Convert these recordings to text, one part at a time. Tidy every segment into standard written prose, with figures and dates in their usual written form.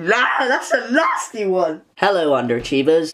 that's a nasty one. Hello, underachievers.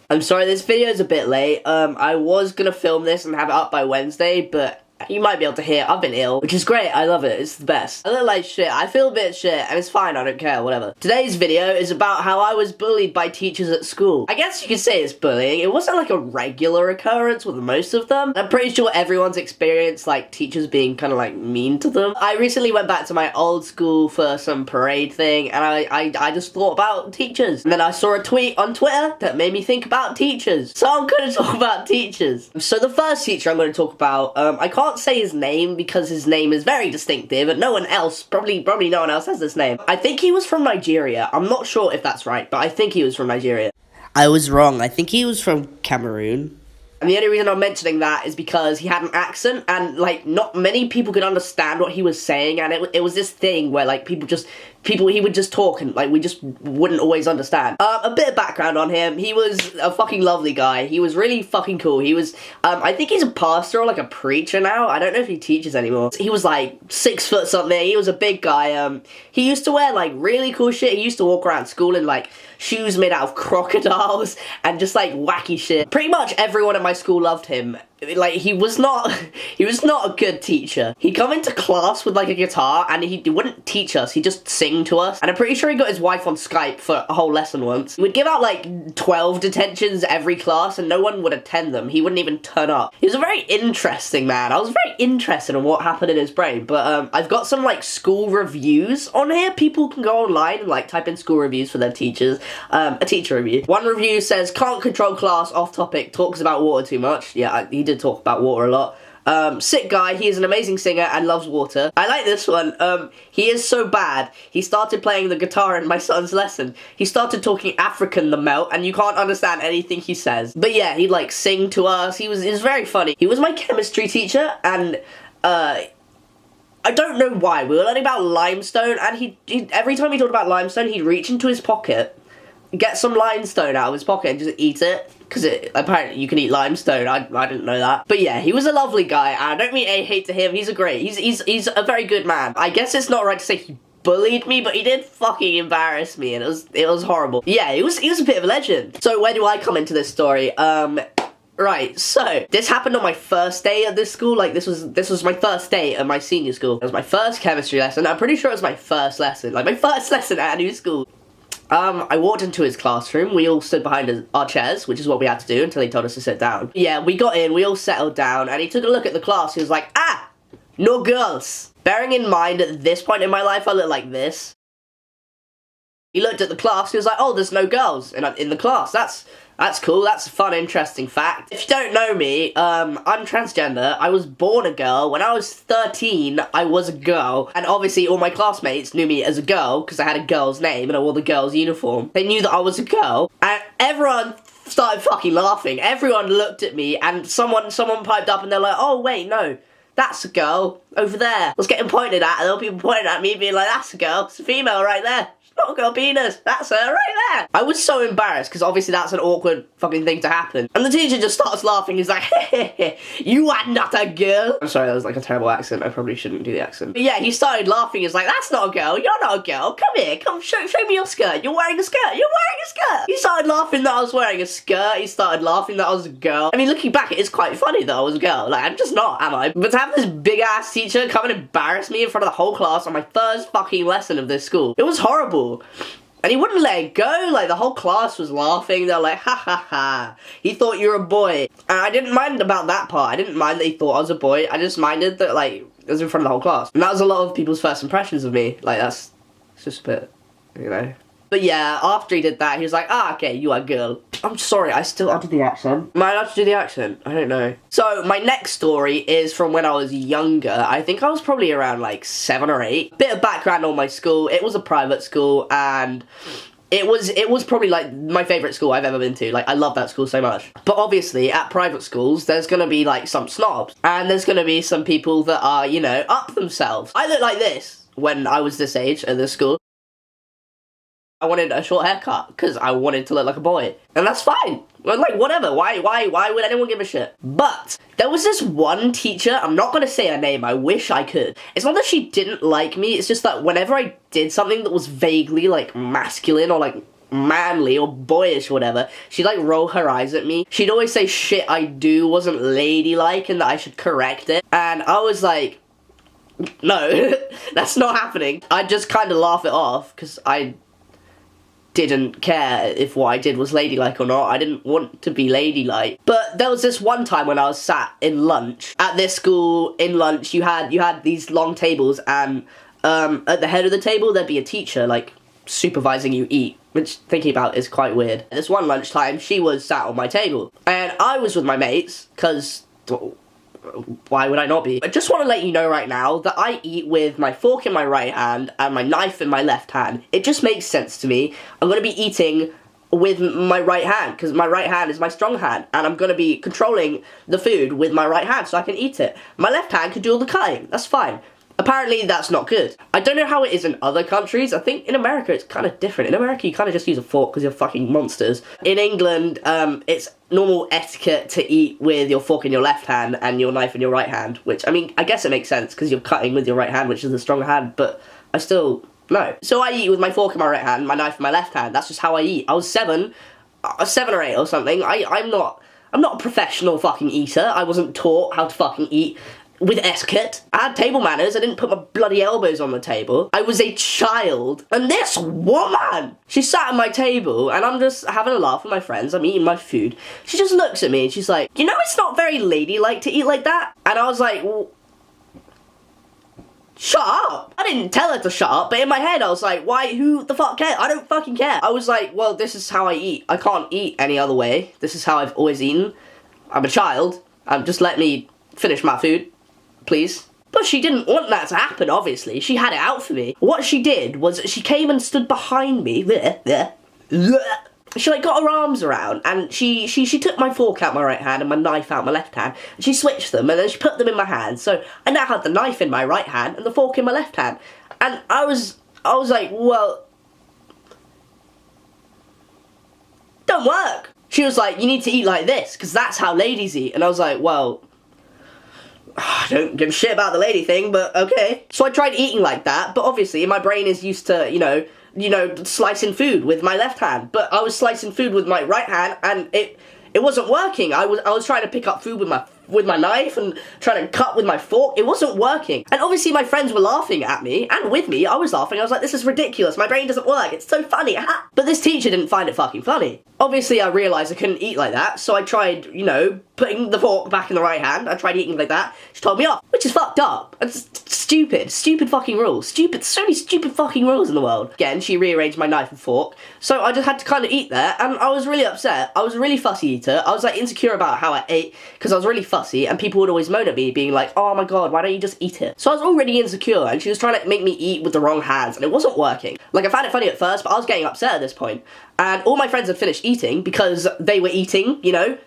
I'm sorry this video is a bit late. I was gonna film this and have it up by Wednesday, but you might be able to hear I've been ill, which is great. I love it. It's the best. I look like shit. I feel a bit shit, and it's fine. I don't care. Whatever. Today's video is about how I was bullied by teachers at school. I guess you could say it's bullying. It wasn't like a regular occurrence with most of them. I'm pretty sure everyone's experienced like teachers being kind of like mean to them. I recently went back to my old school for some parade thing, and I just thought about teachers. And then I saw a tweet on Twitter that made me think about teachers. So I'm gonna talk about teachers. So the first teacher I'm gonna talk about, I can't say his name because his name is very distinctive and no one else, probably no one else has this name. I think he was from Nigeria. I'm not sure if that's right, but I think he was from Nigeria. I was wrong. I think he was from Cameroon. And the only reason I'm mentioning that is because he had an accent and like not many people could understand what he was saying, and it was this thing where like he would just talk and like we just wouldn't always understand. A bit of background on him. He was a fucking lovely guy. He was really fucking cool. He was, I think he's a pastor or like a preacher now. I don't know if he teaches anymore. He was like 6 foot something. He was a big guy. He used to wear like really cool shit. He used to walk around school in like shoes made out of crocodiles and just like wacky shit. Pretty much everyone in my school loved him. Like he was not a good teacher. He'd come into class with like a guitar and he wouldn't teach us, he'd just sing to us. And I'm pretty sure he got his wife on Skype for a whole lesson once. He would give out like 12 detentions every class and no one would attend them. He wouldn't even turn up. He was a very interesting man. I was very interested in what happened in his brain. But I've got some like school reviews on here. People can go online and like type in school reviews for their teachers. A teacher review. One review says, can't control class, off topic, talks about water too much. Yeah, he did talk about water a lot. Sick guy, he is an amazing singer and loves water. I like this one. He is so bad, he started playing the guitar in my son's lesson. He started talking African the melt, and you can't understand anything he says. But yeah, he'd like sing to us. He was very funny. He was my chemistry teacher, and I don't know why. We were learning about limestone, and he every time he talked about limestone, he'd reach into his pocket, get some limestone out of his pocket and just eat it. Because apparently you can eat limestone. I didn't know that. But yeah, he was a lovely guy. And I don't mean a hate to him. He's a very good man. I guess it's not right to say he bullied me, but he did fucking embarrass me, and it was horrible. Yeah, he was a bit of a legend. So where do I come into this story? Right, so this happened on my first day at this school. Like this was my first day at my senior school. It was my first chemistry lesson. I'm pretty sure it was my first lesson. Like my first lesson at a new school. I walked into his classroom. We all stood behind our chairs, which is what we had to do until he told us to sit down. Yeah, we got in, we all settled down, and he took a look at the class. He was like, ah, no girls. Bearing in mind at this point in my life I look like this. He looked at the class, he was like, oh, there's no girls in the class. That's cool, that's a fun, interesting fact. If you don't know me, I'm transgender. I was born a girl. When I was 13, I was a girl. And obviously all my classmates knew me as a girl because I had a girl's name and I wore the girl's uniform. They knew that I was a girl. And everyone started fucking laughing. Everyone looked at me and someone piped up and they're like, oh wait, no. That's a girl over there. I was getting pointed at and there were people pointing at me being like, that's a girl. It's a female right there. Not a girl penis, that's her right there. I was so embarrassed because obviously that's an awkward fucking thing to happen. And the teacher just starts laughing. He's like, hey, you are not a girl. I'm sorry, that was like a terrible accent. I probably shouldn't do the accent. But yeah, he started laughing. He's like, that's not a girl. You're not a girl. Come here. Come show me your skirt. You're wearing a skirt. You're wearing a skirt. He started laughing that I was wearing a skirt. He started laughing that I was a girl. I mean, looking back, it is quite funny that I was a girl. Like, I'm just not, am I? But to have this big ass teacher come and embarrass me in front of the whole class on my first fucking lesson of this school, it was horrible. And he wouldn't let it go. Like the whole class was laughing. They're like, ha ha ha, he thought you were a boy. And I didn't mind about that part. I didn't mind that he thought I was a boy. I just minded that like it was in front of the whole class. And that was a lot of people's first impressions of me. Like it's just a bit, you know. But yeah, after he did that, he was like, ah, okay, you are a girl. I'm sorry, I still have to do the accent. Am I allowed to do the accent? I don't know. So, my next story is from when I was younger. I think I was probably around like 7 or 8. Bit of background on my school. It was a private school, and it was probably like my favourite school I've ever been to. Like, I love that school so much. But obviously, at private schools, there's gonna be like some snobs. And there's gonna be some people that are, you know, up themselves. I look like this when I was this age at this school. I wanted a short haircut because I wanted to look like a boy. And that's fine. Like, whatever. Why would anyone give a shit? But there was this one teacher, I'm not gonna say her name, I wish I could. It's not that she didn't like me, it's just that whenever I did something that was vaguely, like, masculine or, like, manly or boyish or whatever, she'd, like, roll her eyes at me. She'd always say shit I do wasn't ladylike and that I should correct it. And I was like, no, that's not happening. I'd just kind of laugh it off, because I didn't care if what I did was ladylike or not. I didn't want to be ladylike. But there was this one time when I was sat in lunch. At this school, in lunch, you had these long tables, and at the head of the table, there'd be a teacher, like, supervising you eat, which, thinking about, is quite weird. This one lunchtime, she was sat on my table, and I was with my mates, because why would I not be? I just want to let you know right now that I eat with my fork in my right hand and my knife in my left hand. It just makes sense to me. I'm going to be eating with my right hand, because my right hand is my strong hand, and I'm going to be controlling the food with my right hand so I can eat it. My left hand can do all the cutting. That's fine. Apparently, that's not good. I don't know how it is in other countries. I think in America, it's kind of different. In America, you kind of just use a fork because you're fucking monsters. In England, it's normal etiquette to eat with your fork in your left hand and your knife in your right hand, which, I mean, I guess it makes sense because you're cutting with your right hand, which is the stronger hand, but I still, no. So I eat with my fork in my right hand, my knife in my left hand. That's just how I eat. I was 7 or 8 or something. I'm not a professional fucking eater. I wasn't taught how to fucking eat with etiquette. I had table manners. I didn't put my bloody elbows on the table. I was a child. And this woman, she sat at my table, and I'm just having a laugh with my friends. I'm eating my food. She just looks at me and she's like, you know, it's not very ladylike to eat like that. And I was like, well, shut up. I didn't tell her to shut up, but in my head I was like, why, who the fuck cares? I don't fucking care. I was like, well, this is how I eat. I can't eat any other way. This is how I've always eaten. I'm a child. Just let me finish my food, please. But she didn't want that to happen, obviously. She had it out for me. What she did was she came and stood behind me. She, like, got her arms around, and she took my fork out my right hand and my knife out my left hand, and she switched them, and then she put them in my hand. So I now had the knife in my right hand and the fork in my left hand. And I was like, well, don't work. She was like, you need to eat like this, because that's how ladies eat. And I was like, well, I don't give a shit about the lady thing, but okay. So I tried eating like that, but obviously my brain is used to, you know, slicing food with my left hand. But I was slicing food with my right hand, and it wasn't working. I was trying to pick up food with my knife and trying to cut with my fork. It wasn't working. And obviously my friends were laughing at me, and with me, I was laughing. I was like, this is ridiculous. My brain doesn't work. It's so funny. But this teacher didn't find it fucking funny. Obviously, I realised I couldn't eat like that, so I tried, you know, putting the fork back in the right hand. I tried eating like that. She told me off, which is fucked up. It's stupid. Stupid fucking rules. So many stupid fucking rules in the world. Again, she rearranged my knife and fork, so I just had to kind of eat there, and I was really upset. I was a really fussy eater. I was, like, insecure about how I ate, because I was really fussy, and people would always moan at me, being like, oh my god, why don't you just eat it? So I was already insecure, and she was trying to make me eat with the wrong hands, and it wasn't working. Like, I found it funny at first, but I was getting upset at this point. And all my friends had finished eating because they were eating, you know,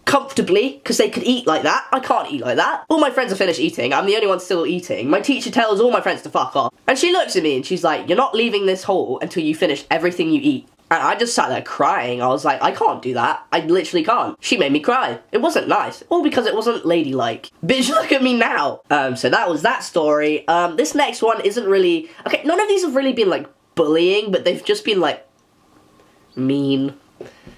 comfortably, because they could eat like that. I can't eat like that. All my friends have finished eating. I'm the only one still eating. My teacher tells all my friends to fuck off. And she looks at me and she's like, you're not leaving this hall until you finish everything you eat. And I just sat there crying. I was like, I can't do that. I literally can't. She made me cry. It wasn't nice. All because it wasn't ladylike. Bitch, look at me now. So that was that story. This next one isn't really... Okay, none of these have really been, like, bullying, but they've just been, like, mean.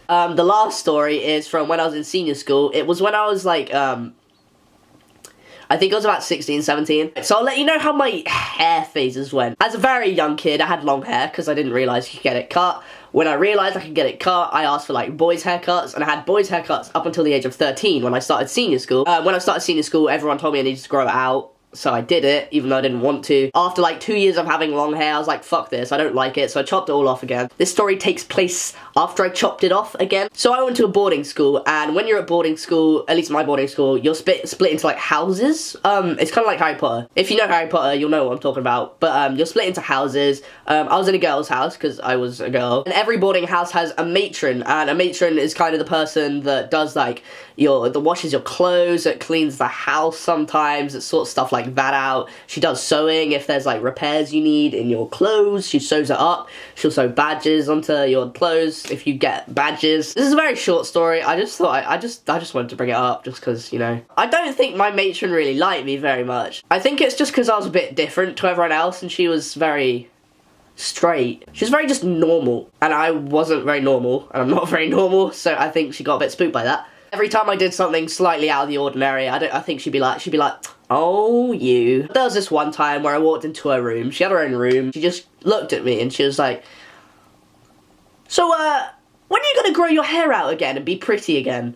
The last story is from when I was in senior school. It was when I was like, I think I was about 16, 17. So I'll let you know how my hair phases went. As a very young kid, I had long hair because I didn't realise you could get it cut. When I realised I could get it cut, I asked for, like, boys' haircuts, and I had boys' haircuts up until the age of 13 when I started senior school. When I started senior school, everyone told me I needed to grow it out. So I did it, even though I didn't want to. After like 2 years of having long hair, I was like, fuck this, I don't like it, so I chopped it all off again. This story takes place after I chopped it off again. So I went to a boarding school, and when you're at boarding school, at least my boarding school, you're split into like houses. It's kind of like Harry Potter. If you know Harry Potter, you'll know what I'm talking about. But you're split into houses. I was in a girl's house, because I was a girl. And every boarding house has a matron, and a matron is kind of the person that does like, that washes your clothes, that cleans the house sometimes, that sorts stuff like like that out. She does sewing if there's like repairs you need in your clothes. She sews it up. She'll sew badges onto your clothes if you get badges. This is a very short story. I just thought I just wanted to bring it up just because, you know. I don't think my matron really liked me very much. I think it's just because I was a bit different to everyone else and she was very straight. She was very just normal and I wasn't very normal and I'm not very normal, so I think she got a bit spooked by that. Every time I did something slightly out of the ordinary, I think she'd be like, oh, you. There was this one time where I walked into her room. She had her own room. She just looked at me and she was like, so, when are you gonna grow your hair out again and be pretty again?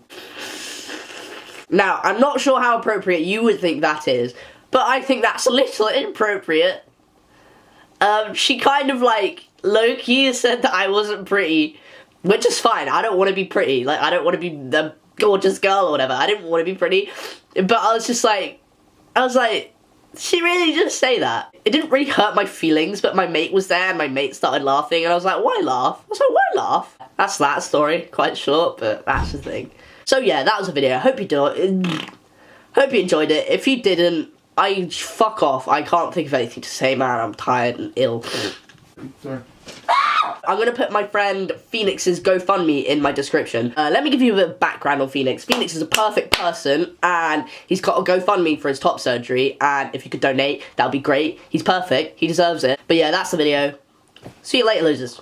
Now, I'm not sure how appropriate you would think that is, but I think that's a little inappropriate. She kind of like, low-key said that I wasn't pretty, which is fine. I don't want to be pretty. Like, I don't want to be the gorgeous girl or whatever. I didn't want to be pretty, but I was like, she really just say that? It didn't really hurt my feelings, but my mate was there and my mate started laughing and I was like, why laugh? I was like, why laugh? That's that story. Quite short, but that's the thing. So yeah, that was a video. Hope you enjoyed it. If you didn't, fuck off. I can't think of anything to say, man. I'm tired and ill. Sorry. I'm gonna put my friend Phoenix's GoFundMe in my description. Let me give you a bit of background on Phoenix. Phoenix is a perfect person and he's got a GoFundMe for his top surgery, and if you could donate, that would be great. He's perfect, he deserves it. But yeah, that's the video. See you later, losers.